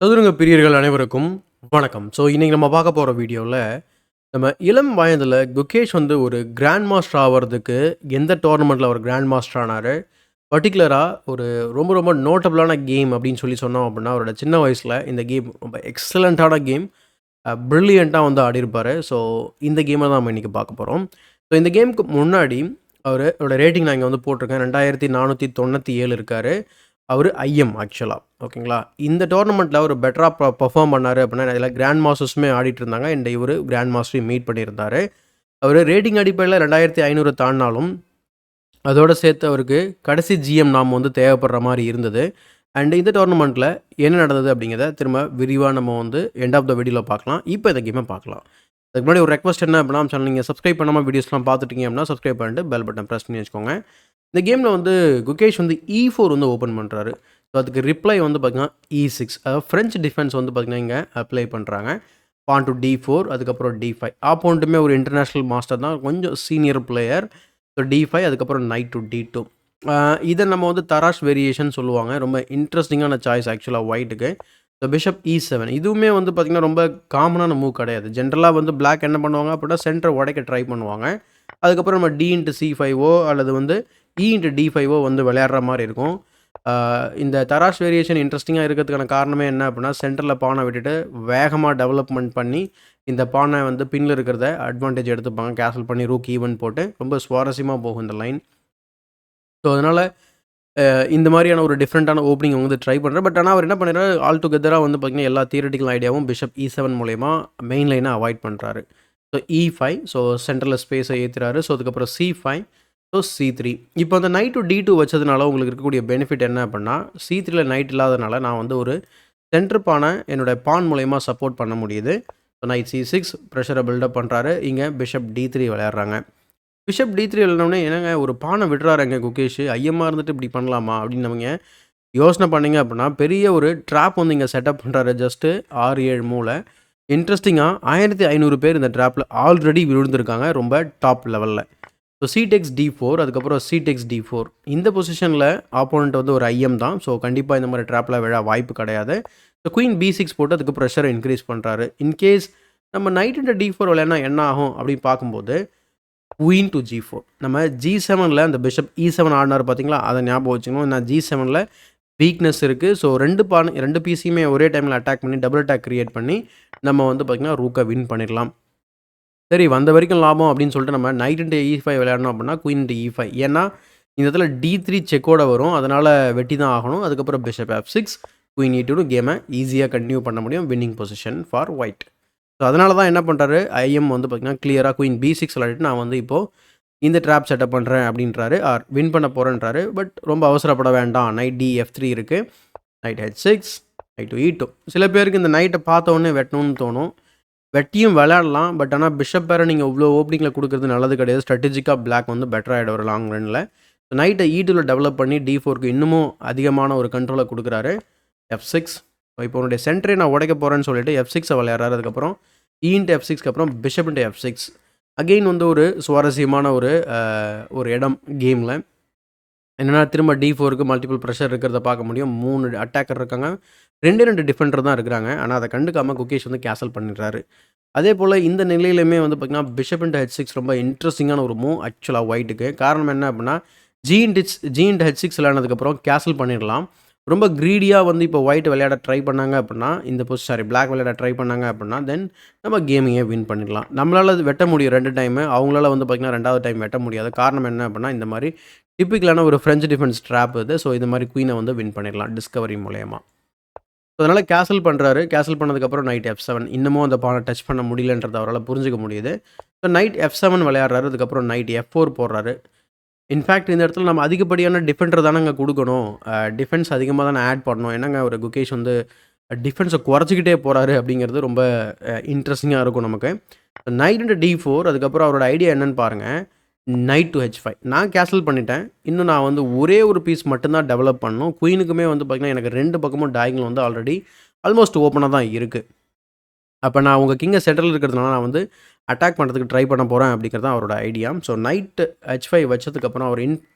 சதுரங்க பிரியர்கள் அனைவருக்கும் வணக்கம். ஸோ இன்னைக்கு நம்ம பார்க்க போகிற வீடியோவில் நம்ம இளம் வயதில் குகேஷ் வந்து ஒரு கிராண்ட் மாஸ்டர் ஆகிறதுக்கு எந்த டோர்னமெண்ட்டில் அவர் கிராண்ட் மாஸ்டர் ஆனார், பர்டிகுலராக ஒரு ரொம்ப ரொம்ப நோட்டபிளான கேம் அப்படின்னு சொன்னோம் அப்படின்னா அவரோட சின்ன வயசில் இந்த கேம் ரொம்ப எக்ஸலண்ட்டான கேம், ப்ரில்லியண்ட்டாக வந்து ஆடிருப்பார். ஸோ இந்த கேமை தான் நம்ம இன்றைக்கி பார்க்க போகிறோம். ஸோ இந்த கேமுக்கு முன்னாடி அவரோட ரேட்டிங் நான் இங்கே வந்து போட்டிருக்கேன். 2497 இருக்கார். அவர் ஐஎம் ஆக்சுவலா. ஓகேங்களா? இந்த டோர்னமெண்ட்ல அவர் பெட்டரா பெர்ஃபார்ம் பண்ணாரு அப்படின்னா, இதில கிராண்ட் மாஸ்டர்ஸுமே ஆடிட்டு இருந்தாங்க. அண்ட் இவரு கிராண்ட் மாஸ்டரையும் மீட் பண்ணியிருந்தாரு. அவரு ரேட்டிங் அடிப்படையில 2500 தாண்டுனாலும், அதோட சேர்த்து அவருக்கு கடைசி ஜிஎம் நாம வந்து தேவைப்படுற மாரி இருந்தது. அண்ட் இந்த டோர்னமெண்ட்ல என்ன நடந்தது அப்படிங்கிறத திரும்ப விரிவா நம்ம வந்து எண்ட் ஆஃப் த வீடியோல பார்க்கலாம். இப்போ இந்த கேம பார்க்கலாம். அதுக்கு முன்னாடி ஒரு ரெக்வெஸ்ட் என்ன அப்படின்னா, நம்ம சேனல் நீங்க சப்ஸ்கிரைப் பண்ணாம வீடியோஸ்லாம் பார்த்துட்டீங்க அப்படின்னா, சப்ஸ்கிரைப் பண்ணிட்டு பெல் பட்டன் பிரஸ் பண்ணி வச்சுக்கோங்க. இந்த கேமில் வந்து குகேஷ் வந்து E4 வந்து ஓப்பன் பண்ணுறாரு. ஸோ அதுக்கு ரிப்ளை வந்து பார்த்தீங்கன்னா E6, அதாவது ஃப்ரெஞ்ச் டிஃபென்ஸ் வந்து பார்த்தீங்கன்னா இங்கே அப்ளை பண்ணுறாங்க. பான் டு D4, அதுக்கப்புறம் D5. ஆப்போனண்ட்டுமே ஒரு இன்டர்நேஷ்னல் மாஸ்டர் தான், கொஞ்சம் சீனியர் பிளேயர். ஸோ D5, அதுக்கப்புறம் நைட் டு D2. இதை நம்ம வந்து தராஷ் வேரியேஷன் சொல்லுவாங்க. ரொம்ப இன்ட்ரெஸ்டிங்கான சாய்ஸ் ஆக்சுவலாக ஒயிட்டுக்கு. ஸோ பிஷப் E7 இதுவுமே வந்து பார்த்திங்கன்னா ரொம்ப காமனான மூவ் கிடையாது. ஜென்ரலாக வந்து பிளாக் என்ன பண்ணுவாங்க அப்படின்னா சென்டரை உடைக்க ட்ரை பண்ணுவாங்க. அதுக்கப்புறம் நம்ம D இன்ட்டு C5ஓ அல்லது வந்து E இன்ட்டு D5ஓ வந்து விளையாடுற மாதிரி இருக்கும். இந்த தராஷ் வேரியேஷன் இன்ட்ரெஸ்டிங்காக இருக்கிறதுக்கான காரணமே என்ன அப்படின்னா, சென்டரில் பானை விட்டுட்டு வேகமாக டெவலப்மெண்ட் பண்ணி இந்த பானை வந்து பின்னில் இருக்கிறத அட்வான்டேஜ் எடுத்துப்பாங்க. கேன்சல் பண்ணி ரூக் ஈவன் போட்டு ரொம்ப சுவாரஸ்யமாக போகும் இந்த லைன். ஸோ அதனால் இந்த மாதிரியான ஒரு டிஃப்ரெண்ட்டான ஓப்பனிங் வந்து ட்ரை பண்ணுறேன். பட் ஆனால் அவர் என்ன பண்ணிடுறாரு, ஆல் டுகெதராக வந்து பார்த்திங்கன்னா எல்லா தியரட்டிக்கல் ஐடியாவும் பிஷப் E7 மூலயமா மெயின் லைனை அவாய்ட் பண்ணுறாரு. ஸோ E5, ஸோ சென்டரில் ஸ்பேஸை ஏற்றுறாரு. ஸோ அதுக்கப்புறம் C5, ஸோ C3. இப்போ அந்த நைட் டு D2 வச்சதுனால உங்களுக்கு இருக்கக்கூடிய பெனிஃபிட் என்ன அப்படின்னா, C3ல நைட் இல்லாதனால நான் வந்து ஒரு சென்டர் பானை என்னோடய பான் மூலயமா சப்போர்ட் பண்ண முடியுது. ஸோ நைட் C6 ப்ரெஷரை பில்டப் பண்ணுறாரு. இங்கே பிஷப் D3 விளையாடுறாங்க. பிஷப் D3 எழுதினோடனே என்னங்க ஒரு பானை விடுறாருங்க குகேஷ், ஐஎம்மாக இருந்துட்டு இப்படி பண்ணலாமா அப்படின்னு நம்ம யோசனை பண்ணிங்க அப்படின்னா, பெரிய ஒரு ட்ராப் வந்து இங்கே செட்டப் பண்ணுறாரு. ஜஸ்ட்டு 6-7 மூலை. இன்ட்ரெஸ்டிங்காக 1500 பேர் இந்த ட்ராப்பில் ஆல்ரெடி விழுந்திருக்காங்க, ரொம்ப டாப் லெவலில். ஸோ C-takes D4, அதுக்கப்புறம் C-takes D4. இந்த பொசிஷனில் ஆப்போனண்ட் வந்து ஒரு ஐஎம் தான். ஸோ கண்டிப்பாக இந்த மாதிரி ட்ராப்பில் விழ வாய்ப்பு கிடையாது. ஸோ குயின் B6 போட்டு அதுக்கு ப்ரெஷரை இன்க்ரீஸ் பண்ணுறாரு. இன்கேஸ் நம்ம நைட் இன்ட்டு D4 விளையாடினா என்ன ஆகும் அப்படின்னு பார்க்கும்போது, குயின் டு G4. நம்ம G7ல அந்த பிஷப் E7 ஆடினார் பார்த்தீங்களா, அதை ஞாபகம் வச்சுக்கணும். நான் G7ல வீக்னஸ் இருக்குது. ஸோ 2 பீஸையுமே ஒரே டைமில் அட்டாக் பண்ணி டபுள் அட்டாக் கிரியேட் பண்ணி நம்ம வந்து பார்த்திங்கன்னா ரூக்கை வின் பண்ணிடலாம். சரி, வந்த வரைக்கும் லாபம் அப்படின்னு சொல்லிட்டு நம்ம நைட் இன்ட்டு E5 விளையாடணும் அப்படின்னா குயின் இன்ட்டு E5. ஏன்னா இந்த இடத்துல D3 செக்கோட வரும், அதனால் வெட்டி தான் ஆகணும். அதுக்கப்புறம் பிஷப் F6, குயின் E2 கேமை ஈஸியாக கண்டினியூ பண்ண முடியும். Winning position for white. So அதனால தான் என்ன பண்ணுறாரு, ஐஎம் வந்து பார்த்திங்கன்னா கிளியராக குயின் B6 விளையாடிட்டு நான் வந்து இப்போது இந்த ட்ராப் செட்டப் பண்ணுறேன் அப்படின்றாரு. வின் பண்ண போகிறேன்றாரு. பட் ரொம்ப அவசரப்பட வேண்டாம். நைட் DF3 இருக்குது, night H6, night to E2. சில பேருக்கு இந்த நைட்டை பார்த்த உடனே வெட்டணும்னு தோணும். வெட்டியும் விளையாடலாம். பட் ஆனால் பிஷப் பேரை நீங்கள் இவ்வளோ ஓப்பனிங்கில் கொடுக்குறது நல்லது கிடையாது. ஸ்ட்ராட்டஜிக்காக பிளாக் வந்து பெட்டர் ஆகிடும் ஒரு லாங் ரன்னில். நைட்டை E2ல டெவலப் பண்ணி D4க்கு இன்னமும் அதிகமான ஒரு கண்ட்ரோலை கொடுக்குறாரு. F6. இப்போ உன்னுடைய சென்டரை நான் உடைக்க போகிறேன்னு சொல்லிட்டு F6 விளையாடுறாரு. அதுக்கப்புறம் E இன்ட்டு F6க்கு அப்புறம் பிஷப் இன்ட்டு F6. அகெயின் வந்து ஒரு சுவாரஸ்யமான ஒரு இடம் கேமில். என்னென்னா திரும்ப D4க்கு மல்டிபிள் ப்ரெஷர் இருக்கிறத பார்க்க முடியும். 3 அட்டாக்கர் இருக்காங்க, 2 டிஃபெண்டர் தான் இருக்கிறாங்க. ஆனால் அதை கண்டுக்காமல் குகேஷ் வந்து கேன்சல் பண்ணிடுறாரு. அதே போல் இந்த நிலையிலுமே வந்து பார்த்திங்கன்னா பிஷப் இன்ட்டு H6 ரொம்ப இன்ட்ரெஸ்டிங்கான ஒரு மூவ் ஆக்சுவலாக ஒயிட்டுக்கு. காரணம் என்ன அப்படின்னா, G இன்ட்டு H6 விளையானதுக்கப்புறம் கேன்சல் பண்ணிடலாம். ரொம்ப க்ரீடியாக வந்து இப்போ ஒயிட் விளையாட ட்ரை பண்ணாங்க அப்படின்னா, பிளாக் விளையாட ட்ரை பண்ணாங்க அப்படின்னா, தென் நம்ம கேமிங்கை வின் பண்ணிடலாம். நம்மளால் அது வெட்ட முடியும் 2 டைமு. அவங்களால வந்து பார்த்திங்கன்னா 2வது டைம் வெட்ட முடியாது. காரணம் என்ன அப்படின்னா, இந்த மாதிரி டிப்பிக்கலான ஒரு ஃப்ரெஞ்ச் டிஃபென்ஸ் ட்ராப் இது. ஸோ இந்த மாதிரி குயினை வந்து வின் பண்ணிடலாம் டிஸ்கவரி மூலயமா. ஸோ அதனால் கேன்சல் பண்ணுறாரு. கேன்சல் பண்ணதுக்கப்புறம் நைட் F7. இன்னமும் அந்த பானை டச் பண்ண முடியலன்றதை அவரால் புரிஞ்சிக்க முடியுது. So night F7 விளையாடுறாரு. அதுக்கப்புறம் நைட் F4 போடுறாரு. இன்ஃபேக்ட் இந்த இடத்துல நம்ம அதிகப்படியான டிஃபெண்டர் தானங்க கொடுக்கணும். டிஃபென்ஸ் அதிகமாக தானே ஆட் பண்ணணும். என்னங்க ஒரு குகேஷ் வந்து டிஃபென்ஸை குறைச்சிக்கிட்டே போகிறாரு அப்படிங்கிறது ரொம்ப இன்ட்ரெஸ்டிங்காக இருக்கும் நமக்கு. Night into D4. அதுக்கப்புறம் அவரோட ஐடியா என்னன்னு பாருங்கள். Night to H5. நான் கேன்சல் பண்ணிட்டேன். இன்னும் நான் வந்து ஒரே ஒரு பீஸ் மட்டும்தான் டெவலப் பண்ணணும். குயினுக்குமே வந்து பார்த்திங்கன்னா எனக்கு 2 பக்கமும் டயகனல் வந்து ஆல்ரெடி ஆல்மோஸ்ட் ஓப்பனாக தான் இருக்குது. அப்போ நான் உங்கள் கிங்கை சென்டரில் இருக்கிறதுனால நான் வந்து அட்டாக் பண்ணுறதுக்கு ட்ரை பண்ண போகிறேன் அப்படிங்கிறது தான் அவரோட ஐடியா. ஸோ நைட்டு H5 வச்சதுக்கப்புறம் அவர்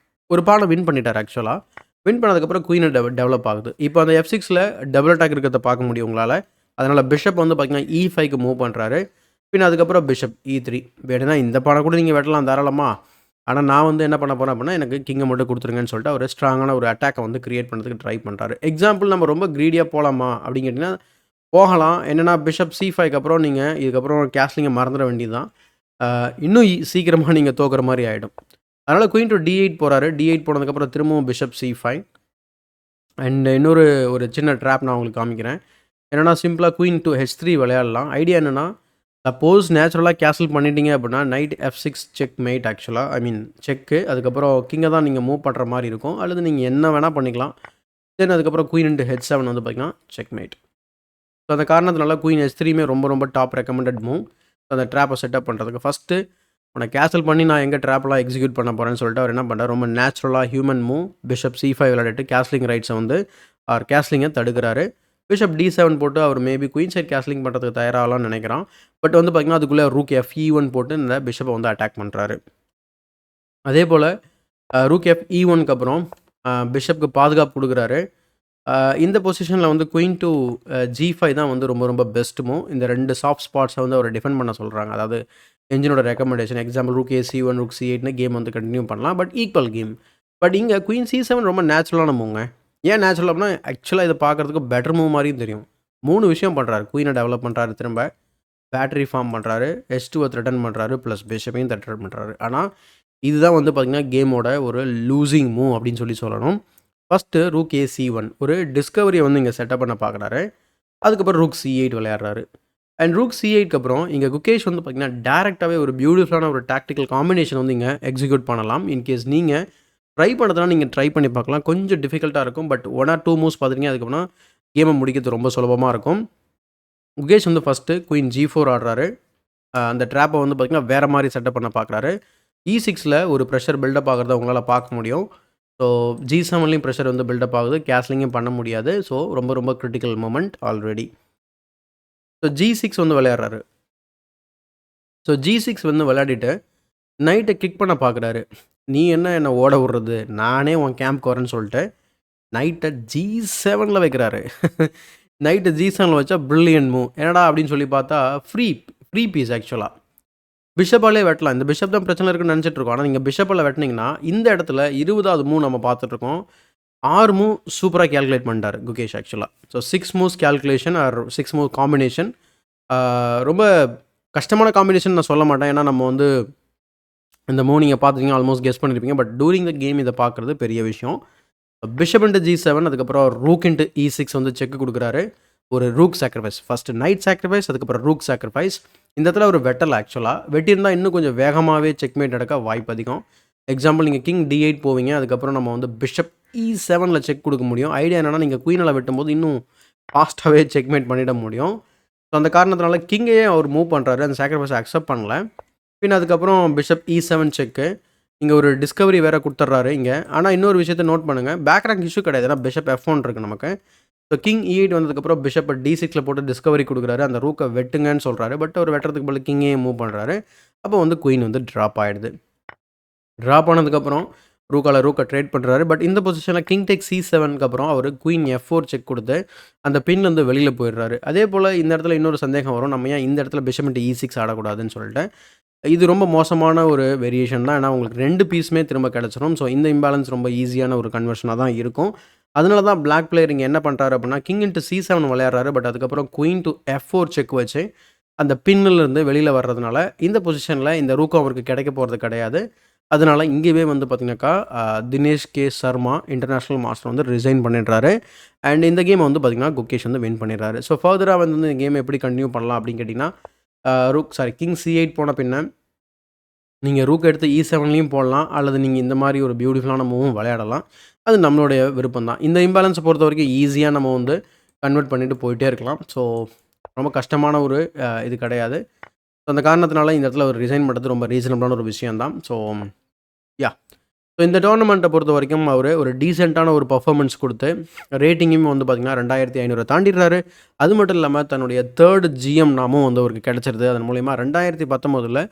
ஒரு பானை வின் பண்ணிட்டார் ஆக்சுவலாக. வின் பண்ணதுக்கப்புறம் குயின் டெவலப் ஆகுது. இப்போ அந்த F6ல டபுள் அட்டாக் இருக்கிறத பார்க்க முடியும் உங்களால. அதனால பிஷப் வந்து பார்த்தீங்கன்னா E5க்கு மூவ் பண்றாரு. பின்ன அதுக்கப்புறம் பிஷப் E3. வேணும்னா இந்த பானை கூட நீங்க வெட்டலாம் தாராளமா. ஆனா நான் வந்து என்ன பண்ண போறேன் அப்படின்னா, எனக்கு கிங்க மட்டும் குடுத்துருங்கன்னு சொல்லிட்டு அவரு ஸ்ட்ராங்கான ஒரு அட்டாக்க வந்து கிரியேட் பண்றதுக்கு ட்ரை பண்றாரு. எக்ஸாம்பிள் நம்ம ரொம்ப கிரீடியா போலாமா அப்படின்னு கேட்டீங்கன்னா, போகலாம். என்னன்னா பிஷப் C5க்கு அப்புறம் நீங்க இதுக்கப்புறம் கேஸ்லிங்க மறந்துட வேண்டியது தான். இன்னும் சீக்கிரமா நீங்க தோக்குற மாரி ஆயிடும். அதனால குயின் டூ D8 போறாரு. D8 போனதுக்கப்புறம் திரும்பவும் பிஷப் C5 அண்ட் இன்னொரு ஒரு சின்ன ட்ராப் நான் உங்களுக்கு காமிக்கிறேன். என்னன்னா சிம்பிளா குயின் டூ H3 விளையாடலாம். ஐடியா என்னன்னா, சப்போஸ் நேச்சுரலா கேசல் பண்ணிட்டீங்க அப்படின்னா, நைட் F6 செக் மேட் ஆக்சுவலா. ஐ மீன் செக்கு. அதுக்கப்புறம் கிங்க தான் நீங்க மூவ் பண்ற மாரி இருக்கும். அல்லது நீங்க என்ன வேணா பண்ணிக்கலாம். தென் அதுக்கப்புறம் குயின் இன்டு H7 வந்து பார்த்தீங்கன்னா, செக் மேட். ஸோ அந்த காரணத்தினால குயின் H3யுமே ரொம்ப ரொம்ப டாப் ரெக்கமெண்டட் மூவ். அந்த ட்ராப்பை செட்டப் பண்ணுறதுக்கு. ஃபஸ்ட்டு உன்னை கேன்சல் பண்ணி நான் எங்கே ட்ராப்லாம் எக்ஸிக்யூட் பண்ண போகிறேன்னு சொல்லிட்டு அவர் என்ன பண்ணுறாரு, ரொம்ப நேச்சுரலாக ஹியூமன் மூவ் பிஷப் C5 விளையாடிட்டு கேஸ்லிங் ரைட்ஸை வந்து அவர் கேஸ்லிங்கை தடுக்கிறாரு. பிஷப் D7 போட்டு அவர் மேபி குயின் சைட் கேஸ்லிங் பண்ணுறதுக்கு தயாராகலாம்னு நினைக்கிறான். பட் வந்து பார்த்தீங்கன்னா அதுக்குள்ளே ரூக் FE1 போட்டு இந்த பிஷப்பை வந்து அட்டாக் பண்ணுறாரு. அதே போல் ரூக் FE1க்கு அப்புறம் பிஷப்க்கு பாதுகாப்பு கொடுக்குறாரு. இந்த பொசிஷனில் வந்து குயின் டூ G5 தான் வந்து ரொம்ப ரொம்ப பெஸ்ட் மூவ். இந்த 2 சாஃப்ட் ஸ்பாட்ஸை வந்து அவரை டிஃபெண்ட் பண்ண சொல்கிறாங்க. அதாவது என்ஜினோட recommendation example rook A C1 rook C8ன்னு கேம் வந்து கண்டினியூ பண்ணலாம். But equal game. பட் இங்கே குயின் C7 ரொம்ப நேச்சுரலான மூவ்ங்க. ஏன் நேச்சுரல் அப்படின்னா ஆக்சுவலாக இதை பார்க்குறதுக்கு பெட்டர் மூவ் மாதிரியும் தெரியும். 3 விஷயம் பண்ணுறாரு. குயினை டெவலப் பண்ணுறாரு, திரும்ப பேட்டரி ஃபார்ம் பண்ணுறாரு, H2வை த்ரெட்டன் பண்ணுறாரு, ப்ளஸ் பிஷப்பையும் த்ரெட்டன் பண்ணுறாரு. ஆனால் இதுதான் வந்து பார்த்திங்கன்னா கேமோட ஒரு லூசிங் மூவ் அப்படின்னு சொல்லணும். ஃபஸ்ட்டு ரூக் A C1 ஒரு டிஸ்கவரியை வந்து இங்கே செட்டப் பண்ண பார்க்குறாரு. அதுக்கப்புறம் ரூக் C8 விளையாடுறாரு. அண்ட் ரூக் C8க்கு அப்புறம் இங்கே குகேஷ் வந்து பார்த்தீங்கன்னா டேரெக்டாகவே ஒரு பியூட்டிஃபுல்லான ஒரு டாக்டிக்கல் காம்பினேஷன் வந்து இங்கே எக்ஸிக்யூட் பண்ணலாம். இன்கேஸ் நீங்கள் ட்ரை பண்ணதுனா நீங்கள் ட்ரை பண்ணி பார்க்கலாம். கொஞ்சம் டிஃபிகல்ட்டாக இருக்கும். பட் 1 ஆர் 2 மூவ்ஸ் பார்த்துட்டீங்க அதுக்கப்புறம் கேமை முடிக்கிறது ரொம்ப சுலபமாக இருக்கும். குகேஷ் வந்து ஃபஸ்ட்டு குயின் G4 ஆடுறாரு. அந்த ட்ராப்பை வந்து பார்த்திங்கன்னா வேறு மாதிரி செட்டப் பண்ண பார்க்குறாரு. E6ல ஒரு ப்ரெஷர் பில்டப் ஆகிறத உங்களால் பார்க்க முடியும். ஸோ G7லையும் ப்ரெஷர் வந்து பில்டப் ஆகுது. கேஸ்லிங்கும் பண்ண முடியாது. ஸோ ரொம்ப ரொம்ப critical moment already. So G6 வந்து விளையாடுறாரு. ஸோ G6 வந்து விளையாடிட்டு நைட்டை கிக் பண்ண பார்க்குறாரு. நீ என்ன ஓட விடுறது? நானே உன் கேம்ப்க்கு வரேன்னு சொல்லிட்டு நைட்டை G7ல வைக்கிறாரு. நைட்டு G7ல வச்சா பிரில்லியன்ட் மூவ். என்னடா அப்படின்னு சொல்லி பார்த்தா ஃப்ரீ பீஸ் ஆக்சுவலா. பிஷப்பாலே வெட்டலாம். இந்த பிஷப் தான் பிரச்சனை இருக்குன்னு நினச்சிட்டு இருக்கோம். ஆனால் நீங்கள் பிஷப்பால வெட்டினீங்கன்னா இந்த இடத்துல 20வது மூவ் நம்ம பார்த்துட்ருக்கோம். 6 மூவ் சூப்பராக கால்குலேட் பண்ணிட்டார் குகேஷ் ஆக்சுவலாக. So 6 moves calculation or 6 move combination ரொம்ப கஷ்டமான காம்பினேஷன் நான் சொல்ல மாட்டேன். ஏன்னா நம்ம வந்து இந்த மூவ் நீங்கள் பார்த்துருக்கீங்க, ஆல்மோஸ்ட் கெஸ் பண்ணியிருப்பீங்க. பட் டூரிங் த கேம் இதை பார்க்குறது பெரிய விஷயம். பிஷப் இன்ட்டு G7 அதுக்கப்புறம் ரூக் இன்ட்டு E6 வந்து செக் கொடுக்குறாரு. ஒரு rook sacrifice. First night sacrifice, அதுக்கப்புறம் ரூக் சாக்ரிஃபைஸ். இந்த இடத்துல ஒரு வெட்டல் ஆக்சுவலாக. வெட்டியிருந்தால் இன்னும் கொஞ்சம் வேகமாகவே செக்மேட் நடக்க வாய்ப்பு அதிகம். எக்ஸாம்பிள் நீங்கள் கிங் D8 போவீங்க. அதுக்கப்புறம் நம்ம வந்து பிஷப் E7ல் செக் கொடுக்க முடியும். ஐடியா என்னென்னா நீங்கள் குயினால் வெட்டும்போது இன்னும் ஃபாஸ்ட்டாகவே செக்மேட் பண்ணிட முடியும். ஸோ அந்த காரணத்தினால கிங்கையே அவர் மூவ் பண்ணுறாரு. அந்த சாக்ரிஃபைஸை அக்செப்ட் பண்ணல. பின் அதுக்கப்புறம் பிஷப் E7 செக்கு. இங்கே ஒரு டிஸ்கவரி வேறு கொடுத்துட்றாரு இங்கே. ஆனால் இன்னொரு விஷயத்தை நோட் பண்ணுங்கள். பேக் ரேங்க் இஷ்யூ கிடையாது. ஏன்னா பிஷப் F1 இருக்குது நமக்கு. ஸோ கிங் E8 வந்ததுக்கப்புறம் பிஷப்பை D6ல் போட்டு டிஸ்கவரி கொடுக்குறாரு. அந்த ரூக்கை வெட்டுங்கன்னு சொல்கிறாரு. பட் அவர் வெட்டுறதுக்கு பதில் கிங்கே மூவ் பண்ணுறாரு. அப்போ வந்து குயின் வந்து ட்ராப் ஆகிடுது. ட்ராப் ஆனதுக்கப்புறம் ரூக்கை ட்ரேட் பண்ணுறாரு. பட் இந்த பொசிஷனில் கிங் டேக் C7க்கு அப்புறம் அவர் குயின் F4 செக் கொடுத்து அந்த பின்லேருந்து வெளியில் போயிடுறாரு. அதே போல் இந்த இடத்துல இன்னொரு சந்தேகம் வரும். நம்ம ஏன் இந்த இடத்துல பிஷப் இன்ட்டு E6 ஆடக்கூடாதுன்னு சொல்லிட்டு. இது ரொம்ப மோசமான ஒரு வேரியேஷன் தான். ஏன்னா உங்களுக்கு 2 பீஸுமே திரும்ப கிடச்சிரும். ஸோ இந்த இம்பேலன்ஸ் ரொம்ப ஈஸியான ஒரு கன்வர்ஷனாக தான் இருக்கும். அதனால தான் பிளாக் பிளேயர் இங்கே என்ன பண்ணுறாரு அப்படின்னா கிங் இன்ட்டு C7 விளையாடுறாரு. பட் அதுக்கப்புறம் குயின் டு F4 செக் வச்சு அந்த பின்னிலிருந்து வெளியில் வர்றதுனால இந்த பொசிஷனில் இந்த ரூக்கம் அவருக்கு கிடைக்க போகிறது கிடையாது. அதனால இங்கேயே வந்து பார்த்தீங்கன்னாக்கா Dinesh K Sharma international master வந்து ரிசைன் பண்ணிடுறாரு. அண்ட் இந்த கேமை வந்து பார்த்தீங்கன்னா குகேஷ் வந்து வின் பண்ணிடுறாரு. ஸோ ஃபர்தராக வந்து இந்த கேம் எப்படி கண்டினியூ பண்ணலாம் அப்படின்னு கேட்டிங்கன்னா கிங் C8 போன பின்ன நீங்கள் ரூக் எடுத்து E7லையும் போடலாம். அல்லது நீங்கள் இந்த மாதிரி ஒரு பியூட்டிஃபுல்லான மூவும் விளையாடலாம். அது நம்மளுடைய விருப்பம் தான். இந்த இம்பேலன்ஸை பொறுத்த வரைக்கும் ஈஸியாக நம்ம வந்து கன்வெர்ட் பண்ணிட்டு போயிட்டே இருக்கலாம். ஸோ ரொம்ப கஷ்டமான ஒரு இது கிடையாது. ஸோ அந்த காரணத்தினால இந்த இடத்துல ஒரு ரிசைன் பண்ணுறது ரொம்ப ரீசனபிளான ஒரு விஷயம் தான். ஸோ ஸோ இந்த டோர்னமெண்ட்டை பொறுத்த வரைக்கும் அவர் ஒரு டீசெண்டான ஒரு பர்ஃபார்மன்ஸ் கொடுத்து ரேட்டிங்கும் வந்து பார்த்திங்கன்னா 2500 தாண்டிடுறாரு. அது மட்டும் இல்லாமல் தன்னுடைய 3rd GM நாமும் வந்து அவருக்கு கிடச்சிருது. அதன் மூலிமா 2019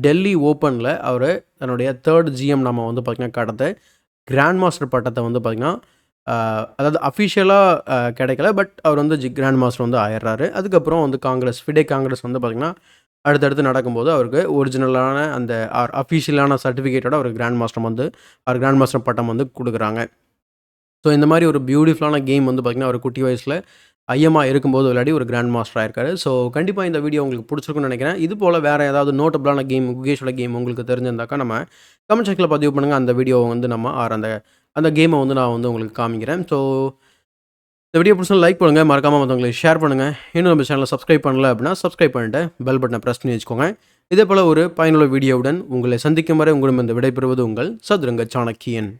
டெல்லி ஓப்பனில் அவர் தன்னுடைய 3rd GM நாம வந்து பார்த்திங்கன்னா கடந்து கிராண்ட் மாஸ்டர் பட்டத்தை வந்து பார்த்திங்கன்னா அதாவது அஃபிஷியலாக கிடைக்கல. பட் அவர் வந்து கிராண்ட் மாஸ்டர் வந்து ஆயிடுறாரு. அதுக்கப்புறம் வந்து ஃபிடே காங்கிரஸ் வந்து பார்த்திங்கன்னா அடுத்தடுத்து நடக்கும்போது அவருக்கு ஒரிஜினலான அந்த அஃபிஷியலான சர்டிஃபிகேட்டோட அவர் கிராண்ட் மாஸ்டர் பட்டம் வந்து கொடுக்குறாங்க. ஸோ இந்த மாதிரி ஒரு பியூட்டிஃபுல்லான கேம் வந்து பார்த்திங்கன்னா அவர் குட்டி வயசில் ஐஎம்ஆ இருக்கும்போது விளையாடி ஒரு கிராண்ட் மாஸ்டர் ஆயிருக்காரு. ஸோ கண்டிப்பாக இந்த வீடியோ உங்களுக்கு பிடிச்சிருக்குன்னு நினைக்கிறேன். இது போல் வேறு ஏதாவது நோட்டபிளான கேம் குகேஷோட கேம் உங்களுக்கு தெரிஞ்சிருந்தாக்கா நம்ம கமெண்ட் செக்ஷனில் பதிவு பண்ணுங்கள். அந்த வீடியோவை வந்து அந்த கேமை வந்து நான் வந்து உங்களுக்கு காமிக்கிறேன். ஸோ இந்த வீடியோ பிடிச்சா லைக் பண்ணுங்கள், மறக்காமல் மற்றவங்களுக்கு ஷேர் பண்ணுங்கள். இன்னும் நம்ம சேனலை சப்ஸ்கிரைப் பண்ணல அப்படின்னா சப்ஸ்கிரைப் பண்ணிட்டு பெல் பட்டனை ப்ரெஸ் பண்ணி வச்சுக்கோங்க. இதே போல் ஒரு பயனுள்ள வீடியோவுடன் உங்களை சந்திக்கும் வரை உங்களிடம் இந்த விடைபெறுவது உங்கள் சதுரங்க சாணக்கியன்.